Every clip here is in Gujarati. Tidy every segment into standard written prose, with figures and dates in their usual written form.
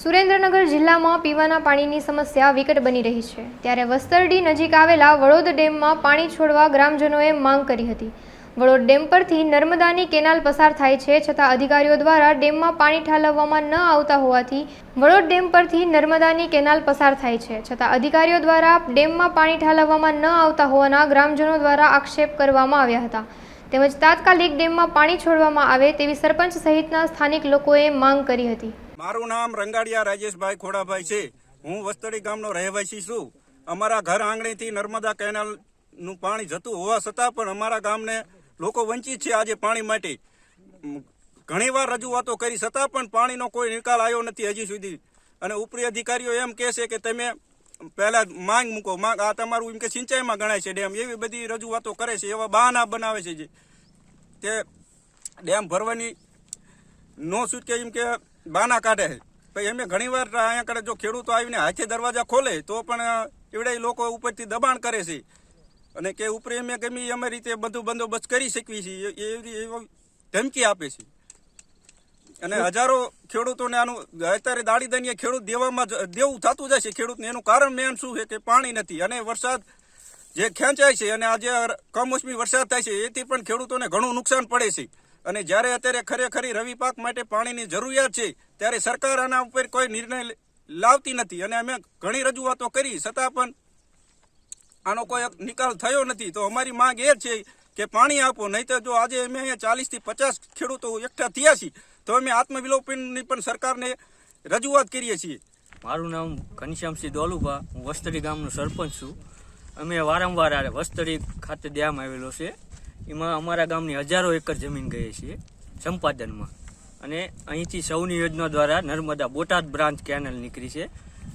સુરેન્દ્રનગર જિલ્લામાં પીવાના પાણીની સમસ્યા વિકટ બની રહી છે। ત્યારે વસ્તરડી નજીક આવેલા વડોદ ડેમમાં પાણી છોડવા ગ્રામજનોએ માંગ કરી હતી। વડોદ ડેમ પરથી નર્મદાની કેનાલ પસાર થાય છે, છતાં અધિકારીઓ દ્વારા ડેમમાં પાણી ઠાલવવામાં ન આવતા હોવાથી વડોદ ડેમ પરથી નર્મદાની કેનાલ પસાર થાય છે, છતાં અધિકારીઓ દ્વારા ડેમમાં પાણી ઠાલવવામાં ન આવતા હોવાના ગ્રામજનો દ્વારા આક્ષેપ કરવામાં આવ્યા હતા। તેમજ તાત્કાલિક ડેમમાં પાણી છોડવામાં આવે તેવી સરપંચ સહિતના સ્થાનિક લોકોએ માંગ કરી હતી। મારું નામ રંગાડિયા રાજેશભાઈ ખોડાભાઈ છે। હું વસ્તડી ગામનો રહેવાસી છું। અમારા ઘર આંગણેથી નર્મદા કેનાલનું પાણી જતું હોવા છતાં પણ અમારા ગામને લોકો વંચિત છે। આજે પાણી માટે ઘણીવાર રજૂઆતો કરી છતાં પણ પાણીનો કોઈ નિકાલ આવ્યો નથી હજી સુધી। અને ઉપરી અધિકારીઓ એમ કહે છે કે તમે પહેલા માંગ મૂકો, માંગ આ તમારું એમ કે સિંચાઈમાં ગણાય છે ડેમ, એવી બધી રજૂઆતો કરે છે, એવા બહાના બનાવે છે જે તે ડેમ ભરવાની નો છૂટકે એમ કે બાના કાઢે છે। પછી અમે ઘણીવાર અહીંયા કરે જો ખેડૂતો આવીને હાથે દરવાજા ખોલે તો પણ એવડે લોકો ઉપરથી દબાણ કરે છે અને કે ઉપરી અમે ગમે અમે રીતે બધું બંદોબસ્ત કરી શકીએ છીએ એવી ધમકી આપે છે। અને હજારો ખેડૂતોને આનું અત્યારે દાડી દણીએ ખેડૂત દેવું થતું જાય છે ખેડૂતને। એનું કારણ મેન શું છે કે પાણી નથી અને વરસાદ જે ખેંચાય છે અને આજે કમોસમી વરસાદ થાય છે એથી પણ ખેડૂતોને ઘણું નુકસાન પડે છે। અને જ્યારે અત્યારે ખરેખરી રવિ પાક માટે પાણીની જરૂરિયાત છે ત્યારે સરકાર આના ઉપર કોઈ નિર્ણય લાવતી નથી અને અમે ઘણી રજૂઆતો કરી છતાં પણ આનો કોઈ નિકાલ થયો નથી। તો અમારી માંગ એ છે કે પાણી આપો, નહીં તો જો આજે અમે અહીંયા 40 થી 50 ખેડૂતો એકઠા થયા છીએ તો અમે આત્મવિલોપનની પણ સરકારને રજૂઆત કરીએ છીએ। મારું નામ ઘનશ્યામસિંહ દોલુભા, હું વસ્તડી ગામનો સરપંચ છું। અમે વારંવાર વસ્તડી ખાતે ડેમ આવેલો છે, એમાં અમારા ગામની હજારો એકર જમીન ગઈ છે સંપાદનમાં અને અહીંથી સૌની યોજના દ્વારા નર્મદા બોટાદ બ્રાન્ચ કેનાલ નીકળી છે।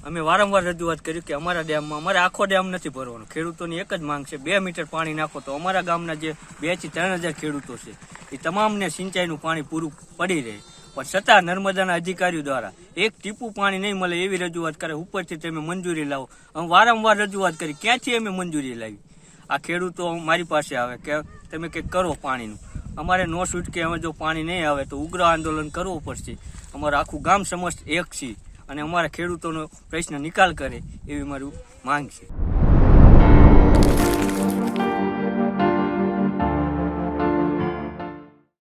અમે વારંવાર રજૂઆત કરી કે અમારા ડેમમાં અમારે આખો ડેમ નથી ભરવાનો। ખેડૂતોની એક જ માંગ છે 2 મીટર પાણી નાખો તો અમારા ગામના જે 2 થી 3 હજાર ખેડૂતો છે એ તમામને સિંચાઈનું પાણી પૂરું પડી રહે, પણ છતાં નર્મદાના અધિકારીઓ દ્વારા એક ટીપું પાણી નહીં મળે એવી રજૂઆત કરે, ઉપરથી તમે મંજૂરી લાવો। અમે વારંવાર રજૂઆત કરી, ક્યાંથી અમે મંજૂરી લાવી? આ ખેડૂતો મારી પાસે આવે કે તમે કંઈક કરો પાણીનું, અમારે નો છૂટકે અમે જો પાણી નહીં આવે તો ઉગ્ર આંદોલન કરવું પડશે। અમારું આખું ગામ સમસ્ત એક છે અને અમારા ખેડૂતોનો પ્રશ્ન નિકાલ કરે એવી મારી માંગ છે।